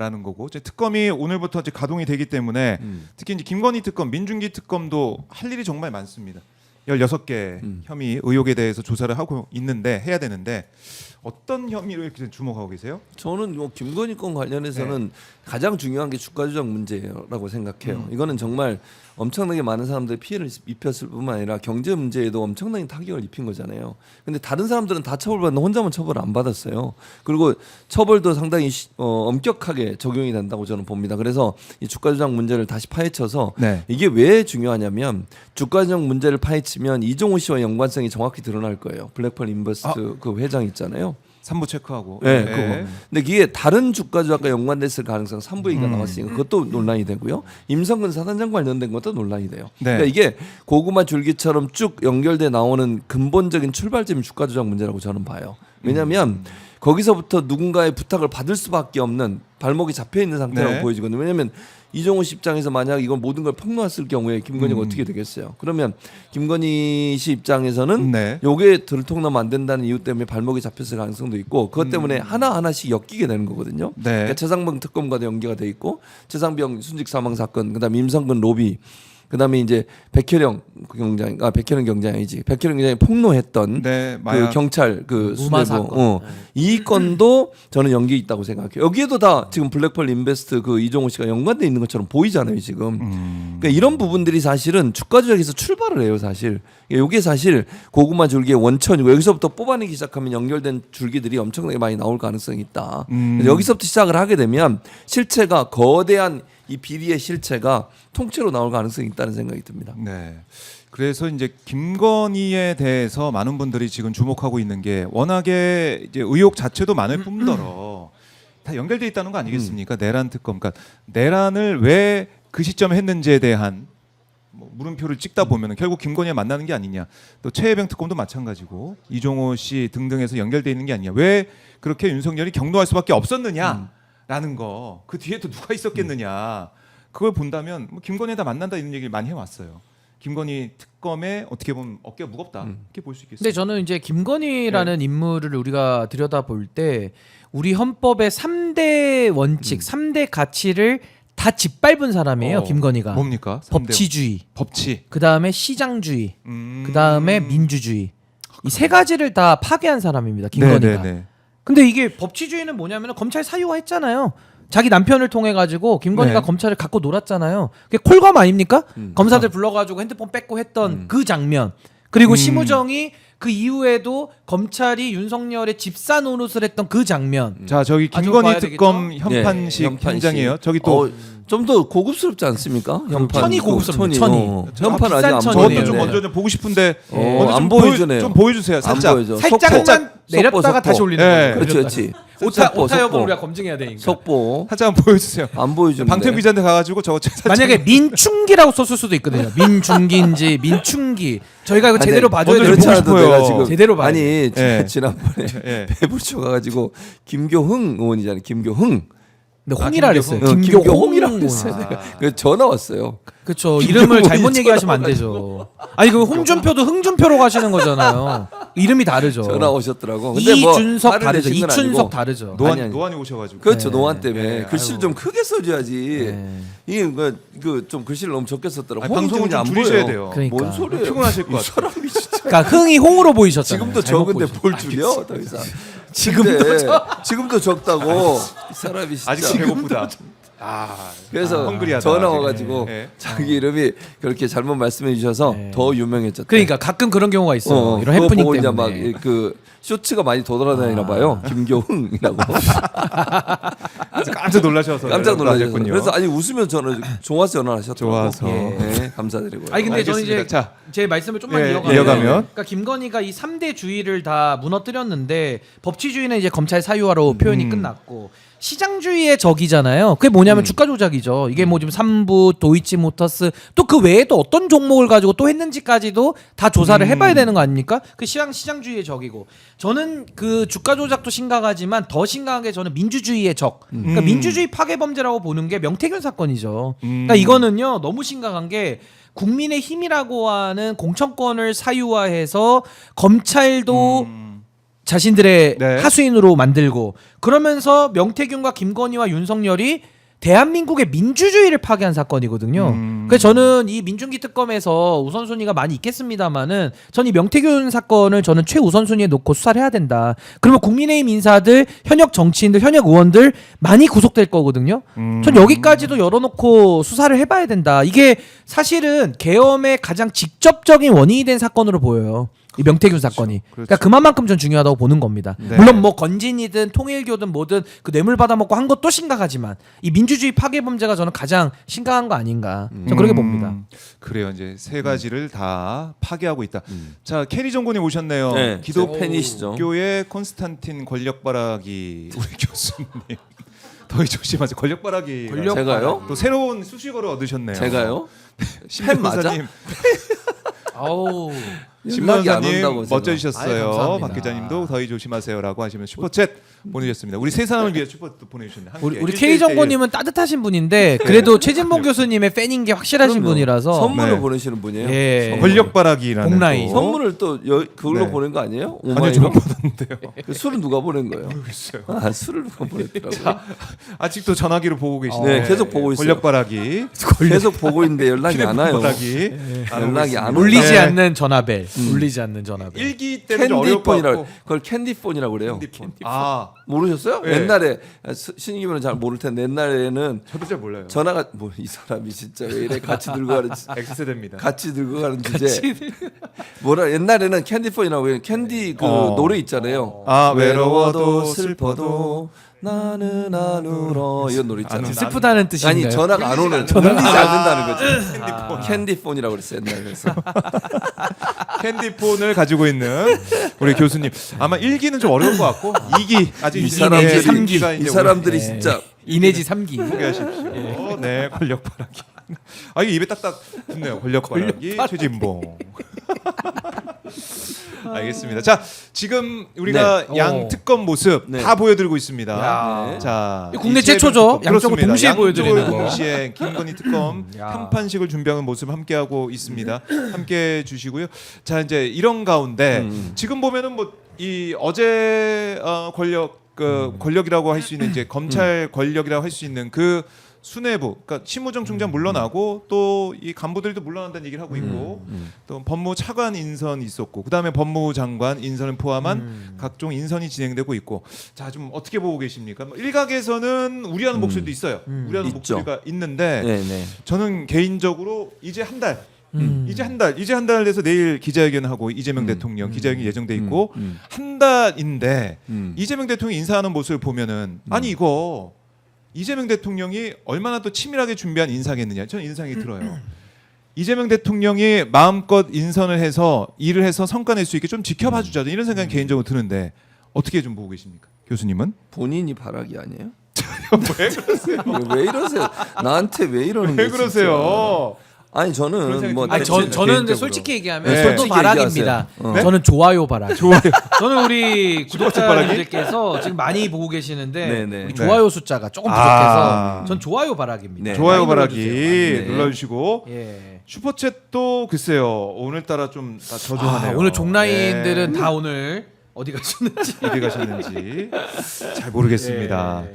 있다라는 거고 이제 특검이 오늘부터 이제 가동이 되기 때문에 특히 이제 김건희 특검, 민중기 특검도 할 일이 정말 많습니다. 16개 혐의 의혹에 대해서 조사를 하고 있는데 해야 되는데 어떤 혐의를 이렇게 주목하고 계세요? 저는 뭐 김건희 건 관련해서는 가장 중요한 게 주가 조작 문제라고 생각해요. 이거는 정말 엄청나게 많은 사람들이 피해를 입혔을 뿐만 아니라 경제 문제에도 엄청나게 타격을 입힌 거잖아요. 근데 다른 사람들은 다 처벌받는데 혼자만 처벌을 안 받았어요. 그리고 처벌도 상당히 엄격하게 적용이 된다고 저는 봅니다. 그래서 이 주가 조작 문제를 다시 파헤쳐서 이게 왜 중요하냐면 주가 조작 문제를 파헤치면 이종호 씨와 연관성이 정확히 드러날 거예요. 블랙펄 인베스트 그 회장 있잖아요. 3부 체크하고. 네, 그거. 근데 이게 다른 주가 조작과 연관됐을 가능성 3부 얘기가 나왔으니까 그것도 논란이 되고요. 임성근 사단장 관련된 것도 논란이 돼요. 그러니까 이게 고구마 줄기처럼 쭉 연결돼 나오는 근본적인 출발점이 주가 조작 문제라고 저는 봐요. 왜냐하면 거기서부터 누군가의 부탁을 받을 수밖에 없는 발목이 잡혀 있는 상태라고 보여지거든요. 왜냐하면 이종호 씨 입장에서 만약 이건 모든 걸 폭로했을 경우에 김건희가 어떻게 되겠어요? 그러면 김건희 씨 입장에서는 요게 들통나면 안 된다는 이유 때문에 발목이 잡혔을 가능성도 있고 그것 때문에 하나하나씩 엮이게 되는 거거든요. 그러니까 최상병 특검과도 연계가 돼 있고 최상병 순직 사망 사건, 그다음에 임성근 로비, 그다음에 이제 백혈영 경장이지. 백혈영 경장이 폭로했던 그 경찰 그 수뇌부 이 건도 저는 연계 있다고 생각해요. 여기에도 다 지금 블랙펄 인베스트 그 이종호 씨가 연관돼 있는 것처럼 보이잖아요 지금. 그러니까 이런 부분들이 사실은 주가 조작에서 출발을 해요 사실. 이게 사실 고구마 줄기의 원천이고 여기서부터 뽑아내기 시작하면 연결된 줄기들이 엄청나게 많이 나올 가능성이 있다. 여기서부터 시작을 하게 되면 실체가 거대한 이 비리의 실체가 통째로 나올 가능성이 있다는 생각이 듭니다. 네. 그래서 이제 김건희에 대해서 많은 분들이 지금 주목하고 있는 게 워낙에 이제 의혹 자체도 많을 뿐더러 다 연결돼 있다는 거 아니겠습니까? 내란 특검, 그러니까 내란을 왜 그 시점에 했는지에 대한 뭐 물음표를 찍다 보면은 결국 김건희와 만나는 게 아니냐. 또 최혜병 특검도 마찬가지고 이종호 씨 등등해서 연결돼 있는 게 아니냐. 왜 그렇게 윤석열이 경도할 수밖에 없었느냐라는 거. 그 뒤에 또 누가 있었겠느냐. 그걸 본다면 뭐 김건희에다 만난다 이런 얘기를 많이 해왔어요. 김건희 특검에 어떻게 보면 어깨가 무겁다 이렇게 볼 수 있겠습니다. 근데 저는 이제 김건희라는 인물을 우리가 들여다볼 때 우리 헌법의 3대 원칙, 3대 가치를 다 짓밟은 사람이에요. 김건희가. 뭡니까? 법치주의, 법치. 그다음에 시장주의, 그다음에 민주주의. 이 세 가지를 다 파괴한 사람입니다. 김건희가. 근데 이게 법치주의는 뭐냐면 검찰 사유화했잖아요. 자기 남편을 통해 가지고 김건희가 검찰을 갖고 놀았잖아요. 그게 콜검 아닙니까? 검사들 불러가지고 핸드폰 뺏고 했던 그 장면. 그리고 심우정이 그 이후에도 검찰이 윤석열의 집사 노릇을 했던 그 장면. 자, 저기 김건희 특검 현판식 현장이에요. 저기 또 좀 더 고급스럽지 않습니까? 현판. 천이 고급스럽죠. 현판 아직 안 저도 좀 먼저 좀 보고 싶은데 안 보여주네요. 좀 보여주세요. 살짝만 내렸다가 다시 올리는 거예요. 그렇지. 오타 여부를 우리가 검증해야 되니까. 속보. 살짝 보여주세요. 안 보여주는데. 방탄 기자한테 가가지고 저거 만약에 민충기라고 썼을 수도 있거든요. 민중기인지 민충기. 저희가 이거 제대로 봐줘야 돼요. 그렇지 않아도 내가 지금 제대로 봐야 아니 지난번에 배불쇼 가가지고 김교흥 의원이잖아요. 김교흥. 근데 홍이라 그랬어요. 김교홍이라고 그랬어요. 내가 전화 왔어요. 그렇죠. 이름을 잘못 얘기하시면 안 되죠. 아니 그 홍준표도 흥준표로 가시는 거잖아요. 이름이 다르죠. 전화 오셨더라고. 근데 이준석 다르죠. 이춘석 다르죠. 노안이 오셔가지고. 그렇죠. 노안 때문에 글씨를 좀 크게 써줘야지. 이게 그 좀 글씨를 너무 적게 썼더라고. 방송을 좀 줄이셔야 돼요. 그러니까. 뭔 소리예요? 피곤하실 것 같아요. 사람이 진짜. 그러니까 흥이 홍으로 보이셨잖아요. 지금도 적은데 뭘 줄여? 더 이상. 지금도 적다고. 이 사람이 진짜. 아직 배고프다. 그래서 헝그리하다, 전화 아직. 와가지고 자기 이름이 그렇게 잘못 말씀해 주셔서 더 유명해졌다. 그러니까 가끔 그런 경우가 있어요. 이런 해프닝 보고 때문에. 이제 막그 쇼츠가 많이 돌아다니나 봐요. 김교흥이라고. 깜짝 놀라셔서. 깜짝 놀라셨군요. 그래서 아니 웃으면 좋아서 전화하셨더라고요. 좋아서. 네, 감사드리고요. 아니 근데 저는 이제 제 말씀을 좀만 이어가면 그러니까 김건희가 이 3대 주의를 다 무너뜨렸는데 법치주의는 이제 검찰 사유화로 표현이 끝났고 시장주의의 적이잖아요. 그게 뭐냐면 주가 조작이죠. 이게 뭐 지금 삼부, 도이치모터스 또 그 외에 또 어떤 종목을 가지고 또 했는지까지도 다 조사를 해봐야 되는 거 아닙니까? 그 시장주의의 적이고 저는 그 주가 조작도 심각하지만 더 심각한 게 저는 민주주의의 적. 그러니까 민주주의 파괴 범죄라고 보는 게 명태균 사건이죠. 그러니까 이거는요 너무 심각한 게 국민의힘이라고 하는 공천권을 사유화해서 검찰도 자신들의 네. 하수인으로 만들고 그러면서 명태균과 김건희와 윤석열이 대한민국의 민주주의를 파괴한 사건이거든요. 그래서 저는 이 민중기 특검에서 우선순위가 많이 있겠습니다만은 전 이 명태균 사건을 저는 최우선순위에 놓고 수사를 해야 된다. 그러면 국민의힘 인사들, 현역 정치인들, 현역 의원들 많이 구속될 거거든요. 전 여기까지도 열어놓고 수사를 해봐야 된다. 이게 사실은 계엄의 가장 직접적인 원인이 된 사건으로 보여요. 이 명태균 사건이. 그러니까 그만큼 전 중요하다고 보는 겁니다. 네. 물론 뭐 건진이든 통일교든 뭐든 그 뇌물 받아먹고 한 것도 심각하지만 이 민주주의 파괴 범죄가 저는 가장 심각한 거 아닌가. 저는 그렇게 봅니다. 그래요. 이제 세 가지를 다 파괴하고 있다. 자, 캐리 정군님 오셨네요. 네, 기독 제 팬이시죠. 교회 콘스탄틴 권력바라기 우리 교수님. 더위 조심하세요. 권력바라기. 제가요? 또 새로운 수식어를 얻으셨네요. 제가요? 신 팬 맞아? 변호사님, 아우. 신 연락이 안 변호사님 온다고 제가. 아유, 멋져주셨어요. 감사합니다. 박 기자님도 더위 조심하세요라고 하시면 슈퍼챗 보내주셨습니다. 우리 세 사람을 위해 슈퍼도 보내주셨네. 우리 K 정보님은 따뜻하신 분인데 그래도 최진봉 교수님의 팬인 게 확실하신 그럼요. 분이라서 선물로 네. 보내시는 분이에요. 예. 선물. 권력바라기라는 복라인. 또. 선물을 또 그걸로 네. 보낸 거 아니에요? 아니요, 저 받았는데요. 그 술은 누가 보낸 거예요? 모르겠어요. 아, 술을 누가 보냈더라고요. 아직도 전화기로 보고 계시네. 네, 계속 보고 있어요. 권력바라기. 계속 보고 있는데 연락이 안 와요. 권력바라기. 연락이 안 울리지 네. 않는 전화벨. 울리지 않는 전화벨. 일기 때는 좀 어려울 것 캔디폰이라고 같고. 그걸 캔디폰이라고 그래요. 캔디폰. 아, 모르셨어요? 네. 옛날에 신기분은 잘 모를 텐데 옛날에는 저도 잘 몰라요. 전화가 뭐 이 사람이 진짜 왜 이래 같이 들고 가는 X세대입니다. 같이 들고 가는 주제 뭐라 옛날에는 캔디폰이라고 해요. 캔디 그 노래 있잖아요. 아, 외로워도 슬퍼도 나는 안 울어 이런 노래 있잖아요. 슬프다는 뜻인가요? 아니 전화가 안 오는 울리지 않는다는 거죠. 캔디폰이라고 그랬어요 옛날에. 그래서 캔디폰을 가지고 있는 우리 교수님. 아마 1기는 좀 어려울 것 같고 2기 아직 이 이제 사람들이 3기가 이 사람들이 진짜 2 내지 3기. 소개하십시오. 네, 권력바라기. 아, 이게 입에 딱딱 붙네요. 권력바라기 최진봉. 알겠습니다. 자, 지금 우리가 네. 양 특검 모습 네. 다 보여드리고 있습니다. 야. 자, 국내 이재명 최초죠. 특검. 양쪽을 그렇습니다. 동시에 양쪽을 보여드리는 거. 동시에 김건희 특검 야. 편판식을 준비하는 모습 함께하고 있습니다. 함께해 주시고요. 자, 이제 이런 가운데 지금 보면은 뭐 이 어제 권력이라고 할 수 있는 이제 검찰 권력이라고 할 수 있는 그 수뇌부, 그러니까 심우정 총장 물러나고 또 이 간부들도 물러난다는 얘기를 하고 있고 또 법무 차관 인선이 있었고 그다음에 법무부 장관 인선을 포함한 각종 인선이 진행되고 있고 자, 좀 어떻게 보고 계십니까? 뭐 일각에서는 우려하는 목소리도 있어요. 우려하는 있죠. 목소리가 있는데 네네. 저는 개인적으로 이제 한 달. 이제 한 달 돼서 내일 기자회견하고 이재명 대통령 기자회견 예정돼 있고 한 달인데 이재명 대통령이 인사하는 모습을 보면은 아니 이거 이재명 대통령이 얼마나 또 치밀하게 준비한 인사겠느냐 저는 이런 생각이 들어요. 이재명 대통령이 마음껏 인선을 해서 일을 해서 성과 낼 수 있게 좀 지켜봐 주자 이런 생각이 개인적으로 드는데 어떻게 좀 보고 계십니까? 교수님은? 본인이 바라기 아니에요? 왜 그러세요? 왜 이러세요? 나한테 왜 이러는 왜 거예요? 그러세요? 아니 그런 저는 생각이 뭐 듭니다. 아니 진짜 저는 개인적으로. 솔직히 얘기하면 네. 저도 솔직히 바락입니다. 얘기하세요. 네? 저는 좋아요 바락. 좋아요. 저는 우리 바락이? 구독자님들께서 지금 많이 보고 계시는데 네네. 우리 좋아요 숫자가 조금 부족해서 아. 전 좋아요 바락입니다. 네. 좋아요 많이 바라기 눌러주세요. 네. 눌러주시고 예. 슈퍼챗도 글쎄요 오늘따라 좀 다 저조하네요. 오늘 종라인들은 네. 다 오늘 어디 가셨는지. 어디 가셨는지 잘 모르겠습니다. 예.